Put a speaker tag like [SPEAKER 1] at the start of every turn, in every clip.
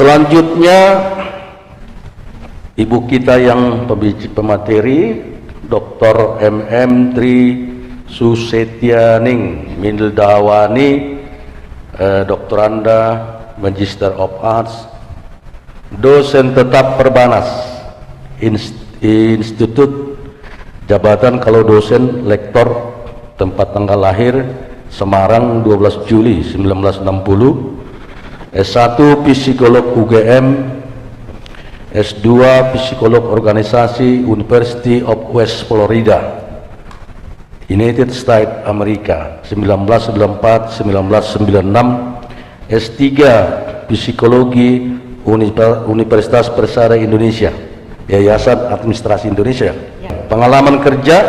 [SPEAKER 1] Selanjutnya ibu kita yang pemateri Dr. MM Tri Susetyaning Mildawani, Doktoranda Magister of Arts, dosen tetap Perbanas Institut, jabatan kalau dosen lektor, tempat tanggal lahir Semarang 12 Juli 1960, S1 Psikolog UGM, S2 Psikolog Organisasi University of West Florida, United States Amerika 1994-1996, S3 Psikologi Universitas Persada Indonesia, Yayasan Administrasi Indonesia. Pengalaman kerja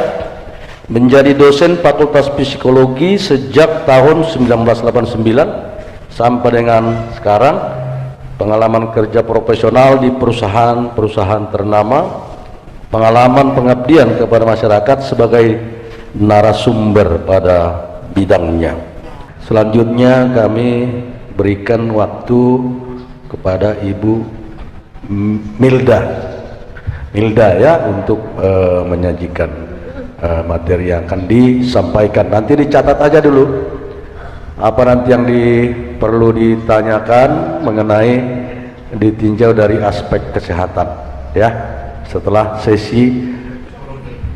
[SPEAKER 1] menjadi dosen Fakultas Psikologi sejak tahun 1989 sampai dengan sekarang. Pengalaman kerja profesional di perusahaan-perusahaan ternama, pengalaman pengabdian kepada masyarakat sebagai narasumber pada bidangnya. Selanjutnya kami berikan waktu kepada Ibu Milda ya untuk menyajikan materi yang akan disampaikan. Nanti dicatat aja dulu apa nanti yang perlu ditanyakan mengenai, ditinjau dari aspek kesehatan ya, setelah sesi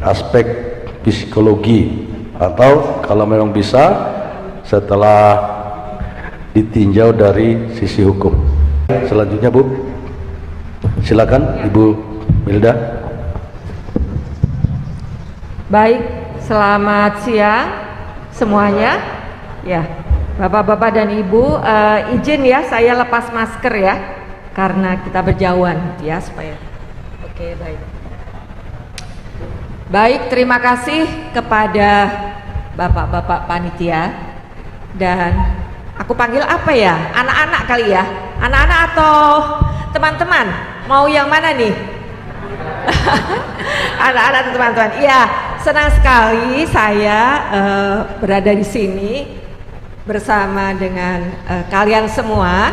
[SPEAKER 1] aspek psikologi, atau kalau memang bisa setelah ditinjau dari sisi hukum. Selanjutnya Bu, silakan Ibu Milda.
[SPEAKER 2] Baik, selamat siang semuanya ya. Bapak-bapak dan Ibu, izin ya saya lepas masker ya, karena kita berjauhan ya, supaya oke. Baik, terima kasih kepada bapak-bapak panitia, dan aku panggil apa ya, anak-anak kali ya, anak-anak atau teman-teman, mau yang mana nih? Anak-anak atau teman-teman? Iya, senang sekali saya berada di sini bersama dengan kalian semua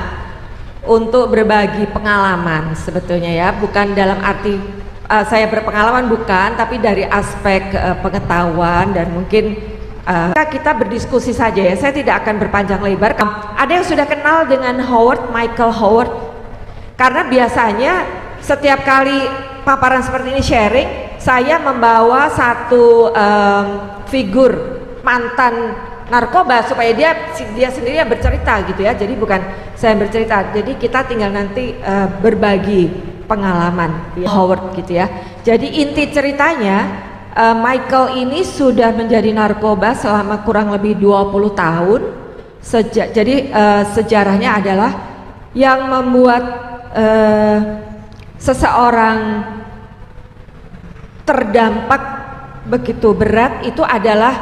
[SPEAKER 2] untuk berbagi pengalaman sebetulnya ya, bukan dalam arti saya berpengalaman, bukan, tapi dari aspek pengetahuan, dan mungkin kita berdiskusi saja ya. Saya tidak akan berpanjang lebar. Ada yang sudah kenal dengan Michael Howard? Karena biasanya setiap kali paparan seperti ini sharing, saya membawa satu figur mantan narkoba supaya dia sendiri yang bercerita gitu ya. Jadi bukan saya yang bercerita, jadi kita tinggal nanti berbagi pengalaman Howard gitu ya. Jadi inti ceritanya, Michael ini sudah menjadi narkoba selama kurang lebih 20 tahun. Jadi sejarahnya adalah yang membuat seseorang terdampak begitu berat itu adalah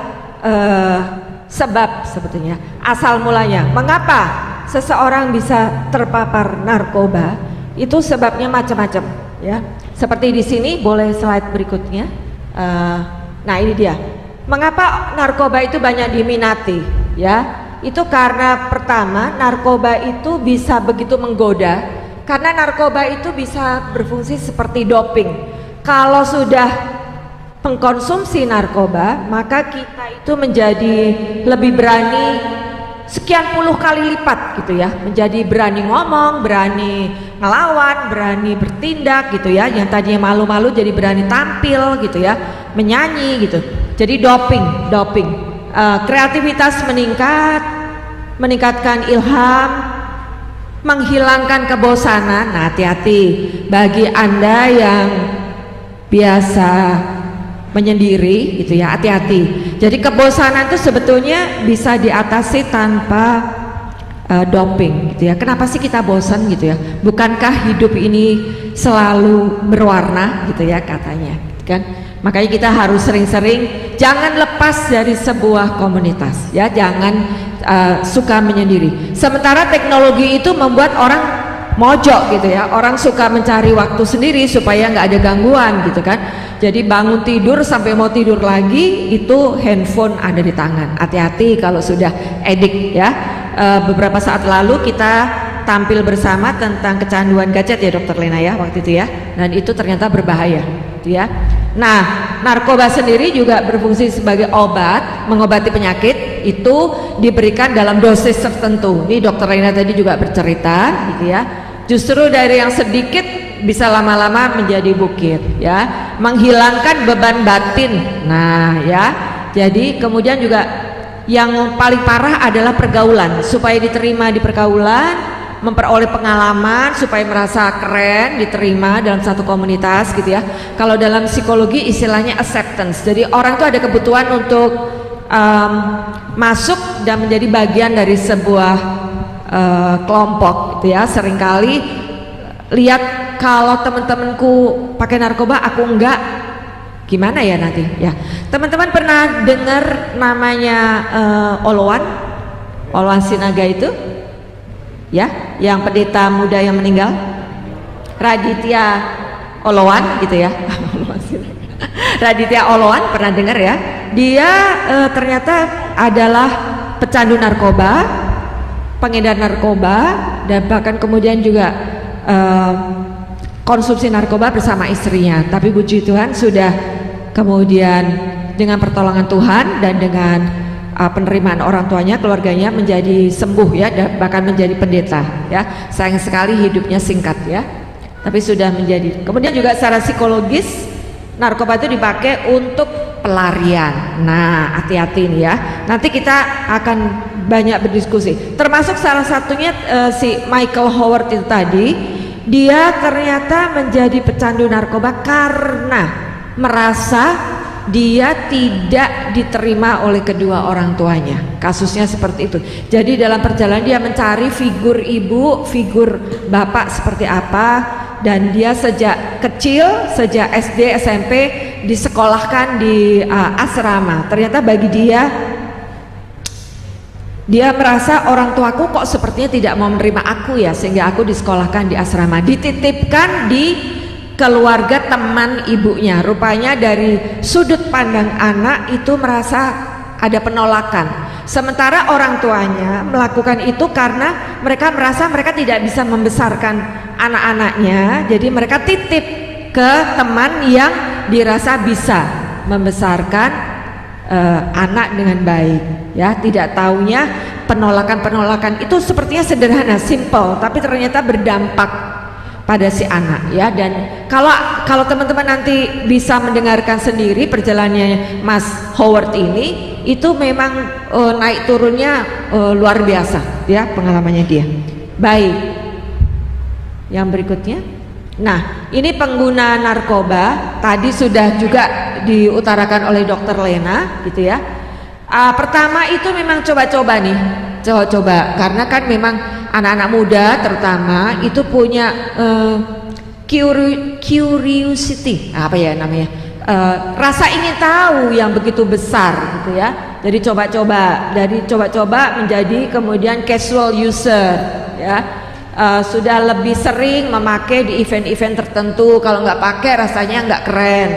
[SPEAKER 2] sebab sebetulnya, asal mulanya mengapa seseorang bisa terpapar narkoba, itu sebabnya macam-macam ya. Seperti di sini, boleh slide berikutnya. Nah ini dia, mengapa narkoba itu banyak diminati ya. Itu karena pertama, narkoba itu bisa begitu menggoda, karena narkoba itu bisa berfungsi seperti doping. Kalau sudah mengkonsumsi narkoba, maka kita itu menjadi lebih berani sekian puluh kali lipat gitu ya, menjadi berani ngomong, berani ngelawan, berani bertindak gitu ya, yang tadinya malu-malu jadi berani tampil gitu ya, menyanyi gitu. Jadi doping, kreativitas meningkat, meningkatkan ilham, menghilangkan kebosanan. Nah hati-hati bagi Anda yang biasa menyendiri gitu ya, hati-hati. Jadi kebosanan itu sebetulnya bisa diatasi tanpa doping gitu ya. Kenapa sih kita bosan gitu ya? Bukankah hidup ini selalu berwarna gitu ya katanya kan? Makanya kita harus sering-sering jangan lepas dari sebuah komunitas ya, jangan suka menyendiri. Sementara teknologi itu membuat orang mojok gitu ya, orang suka mencari waktu sendiri supaya nggak ada gangguan gitu kan. Jadi bangun tidur sampai mau tidur lagi itu handphone ada di tangan. Hati-hati kalau sudah edik ya. Beberapa saat lalu kita tampil bersama tentang kecanduan gadget ya Dokter Lena ya waktu itu ya, dan itu ternyata berbahaya gitu ya. Nah, narkoba sendiri juga berfungsi sebagai obat, mengobati penyakit, itu diberikan dalam dosis tertentu. Ini Dokter Lena tadi juga bercerita gitu ya. Justru dari yang sedikit bisa lama-lama menjadi bukit ya, menghilangkan beban batin. Nah ya, jadi kemudian juga yang paling parah adalah pergaulan, supaya diterima di pergaulan, memperoleh pengalaman supaya merasa keren, diterima dalam satu komunitas gitu ya. Kalau dalam psikologi istilahnya acceptance. Jadi orang itu ada kebutuhan untuk masuk dan menjadi bagian dari sebuah kelompok gitu ya. Seringkali lihat kalau teman-temanku pakai narkoba, aku enggak, gimana ya nanti ya. Teman-teman pernah dengar namanya Oloan Sinaga itu ya, yang pendeta muda yang meninggal, Raditya Oloan gitu ya. Raditya Oloan, pernah dengar ya? Dia ternyata adalah pecandu narkoba, pengedar narkoba, dan bahkan kemudian juga konsumsi narkoba bersama istrinya. Tapi puji Tuhan sudah kemudian dengan pertolongan Tuhan dan dengan penerimaan orang tuanya, keluarganya menjadi sembuh ya, dan bahkan menjadi pendeta ya. Sayang sekali hidupnya singkat ya, tapi sudah menjadi. Kemudian juga secara psikologis narkoba itu dipakai untuk pelarian. Nah, hati-hati nih ya. Nanti kita akan banyak berdiskusi. Termasuk salah satunya si Michael Howard itu tadi, dia ternyata menjadi pecandu narkoba karena merasa dia tidak diterima oleh kedua orang tuanya. Kasusnya seperti itu. Jadi dalam perjalanan dia mencari figur ibu, figur bapak seperti apa, dan dia sejak kecil, sejak SD, SMP disekolahkan di asrama. Ternyata bagi dia merasa orang tuaku kok sepertinya tidak mau menerima aku ya, sehingga aku disekolahkan di asrama, dititipkan di keluarga teman ibunya. Rupanya dari sudut pandang anak itu merasa ada penolakan, sementara orang tuanya melakukan itu karena mereka merasa mereka tidak bisa membesarkan anak-anaknya. Jadi mereka titip ke teman yang dirasa bisa membesarkan anak dengan baik ya. Tidak taunya penolakan-penolakan itu sepertinya sederhana, simple, tapi ternyata berdampak pada si anak ya. Dan kalau teman-teman nanti bisa mendengarkan sendiri perjalanannya Mas Howard ini, itu memang naik turunnya luar biasa ya pengalamannya dia. Baik, yang berikutnya. Nah, ini pengguna narkoba tadi sudah juga diutarakan oleh Dokter Lena gitu ya. Pertama itu memang coba-coba nih, coba-coba, karena kan memang anak-anak muda terutama itu punya curiosity, apa ya namanya, rasa ingin tahu yang begitu besar gitu ya. Jadi coba-coba, dari coba-coba menjadi kemudian casual user ya. Sudah lebih sering memakai di event-event tertentu, kalau nggak pakai rasanya nggak keren.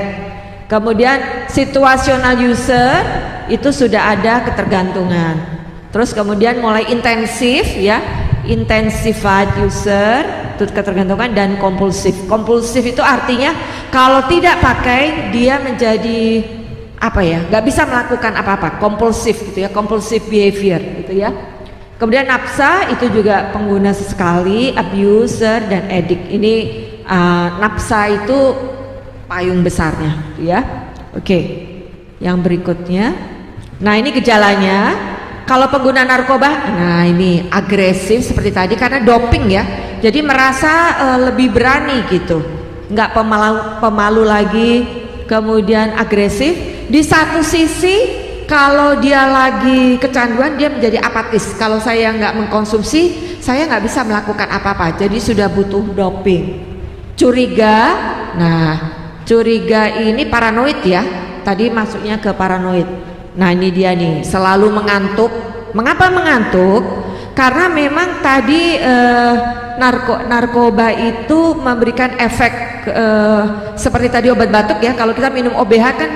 [SPEAKER 2] Kemudian situational user itu sudah ada ketergantungan. Terus kemudian mulai intensif ya, intensified user itu ketergantungan, dan kompulsif. Kompulsif itu artinya kalau tidak pakai dia menjadi apa ya, nggak bisa melakukan apa-apa, kompulsif gitu ya, compulsive behavior gitu ya. Kemudian nafsa itu juga pengguna sesekali, abuser dan addict. Ini nafsa itu payung besarnya ya. Oke, yang berikutnya. Nah, ini gejalanya. Kalau pengguna narkoba, nah ini agresif seperti tadi karena doping ya. Jadi merasa lebih berani gitu, nggak pemalu lagi. Kemudian agresif. Di satu sisi kalau dia lagi kecanduan dia menjadi apatis. Kalau saya nggak mengkonsumsi, saya nggak bisa melakukan apa-apa. Jadi sudah butuh doping. Curiga, nah curiga ini paranoid ya. Tadi masuknya ke paranoid. Nah ini dia nih, selalu mengantuk. Mengapa mengantuk? Karena memang tadi narkoba itu memberikan efek seperti tadi obat batuk ya. Kalau kita minum OBH kan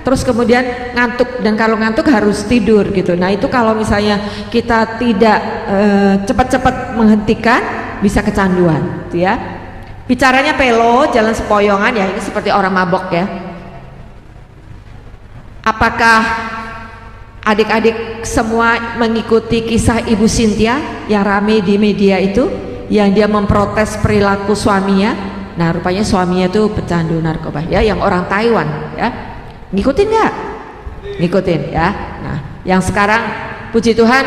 [SPEAKER 2] terus kemudian ngantuk, dan kalau ngantuk harus tidur gitu. Nah itu kalau misalnya kita tidak cepat-cepat menghentikan bisa kecanduan gitu ya. Bicaranya pelo, jalan sepoyongan, ya ini seperti orang mabok ya. Apakah adik-adik semua mengikuti kisah Ibu Cynthia yang rame di media itu, yang dia memprotes perilaku suaminya? Nah rupanya suaminya itu pecandu narkoba ya, yang orang Taiwan ya. Ngikutin nggak? Ngikutin ya. Nah yang sekarang puji Tuhan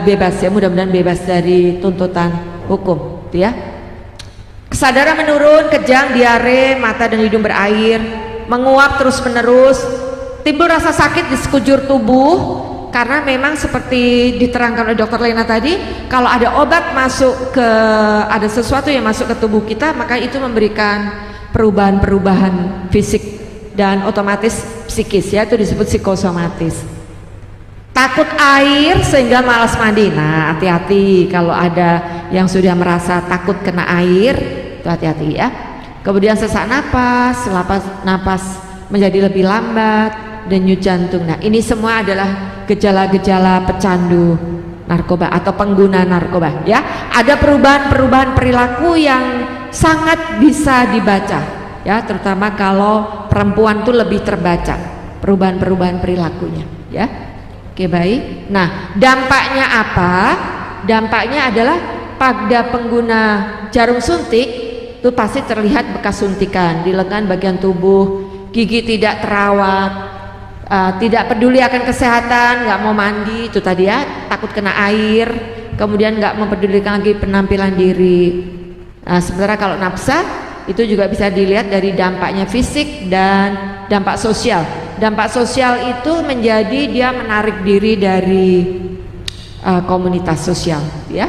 [SPEAKER 2] bebas ya, mudah-mudahan bebas dari tuntutan hukum gitu ya. Kesadaran menurun, kejang, diare, mata dan hidung berair, menguap terus menerus, timbul rasa sakit di sekujur tubuh. Karena memang seperti diterangkan oleh Dr. Lena tadi, kalau ada obat masuk ke, ada sesuatu yang masuk ke tubuh kita, maka itu memberikan perubahan-perubahan fisik dan otomatis psikis ya, itu disebut psikosomatis. Takut air sehingga malas mandi. Nah hati-hati kalau ada yang sudah merasa takut kena air, itu hati-hati ya. Kemudian sesak napas, napas menjadi lebih lambat, denyut jantung. Nah ini semua adalah gejala-gejala pecandu narkoba atau pengguna narkoba ya. Ada perubahan-perubahan perilaku yang sangat bisa dibaca ya, terutama kalau perempuan tuh lebih terbaca perubahan-perubahan perilakunya ya. Oke baik. Nah dampaknya apa? Dampaknya adalah pada pengguna jarum suntik itu pasti terlihat bekas suntikan di lengan bagian tubuh, gigi tidak terawat, tidak peduli akan kesehatan, nggak mau mandi, itu tadi ya, takut kena air, kemudian nggak mempedulikan lagi penampilan diri. Sementara kalau nafsa itu juga bisa dilihat dari dampaknya fisik dan dampak sosial. Dampak sosial itu menjadi dia menarik diri dari komunitas sosial ya.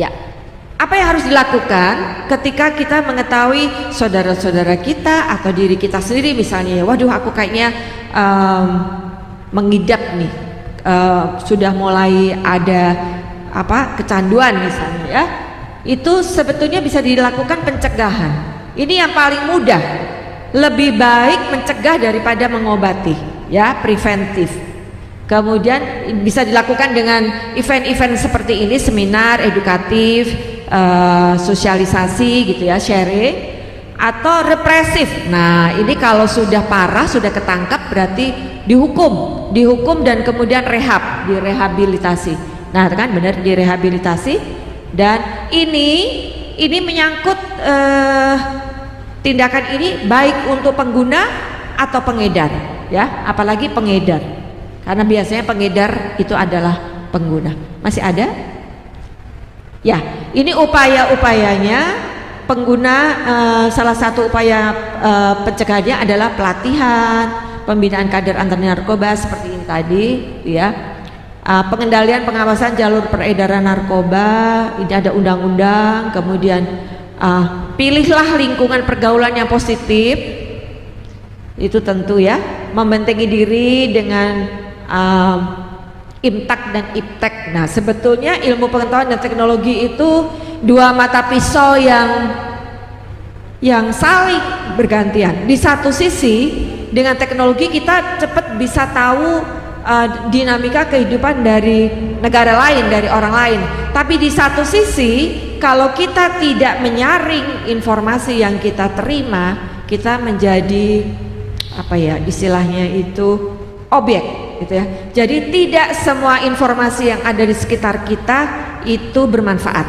[SPEAKER 2] Ya. Apa yang harus dilakukan ketika kita mengetahui saudara-saudara kita atau diri kita sendiri misalnya, waduh aku kayaknya mengidap nih, sudah mulai ada kecanduan misalnya ya, itu sebetulnya bisa dilakukan pencegahan. Ini yang paling mudah, lebih baik mencegah daripada mengobati ya, preventif. Kemudian bisa dilakukan dengan event-event seperti ini, seminar edukatif, sosialisasi gitu ya, sharing, atau represif. Nah ini kalau sudah parah, sudah ketangkap, berarti dihukum dan kemudian direhabilitasi. Nah kan benar, direhabilitasi. Dan ini menyangkut tindakan ini baik untuk pengguna atau pengedar ya, apalagi pengedar, karena biasanya pengedar itu adalah pengguna. Masih ada? Ya, ini upaya-upayanya pengguna, salah satu upaya pencegahannya adalah pelatihan, pembinaan kader anti narkoba seperti ini tadi ya. Pengendalian pengawasan jalur peredaran narkoba, ini ada undang-undang. Kemudian pilihlah lingkungan pergaulan yang positif, itu tentu ya, membentengi diri dengan imtak dan iptek. Nah sebetulnya ilmu pengetahuan dan teknologi itu dua mata pisau yang saling bergantian. Di satu sisi dengan teknologi kita cepat bisa tahu dinamika kehidupan dari negara lain, dari orang lain. Tapi di satu sisi kalau kita tidak menyaring informasi yang kita terima, kita menjadi istilahnya itu objek gitu ya. Jadi tidak semua informasi yang ada di sekitar kita itu bermanfaat.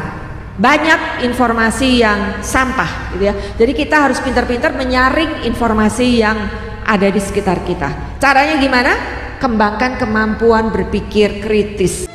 [SPEAKER 2] Banyak informasi yang sampah gitu ya. Jadi kita harus pintar-pintar menyaring informasi yang ada di sekitar kita. Caranya gimana? Kembangkan kemampuan berpikir kritis.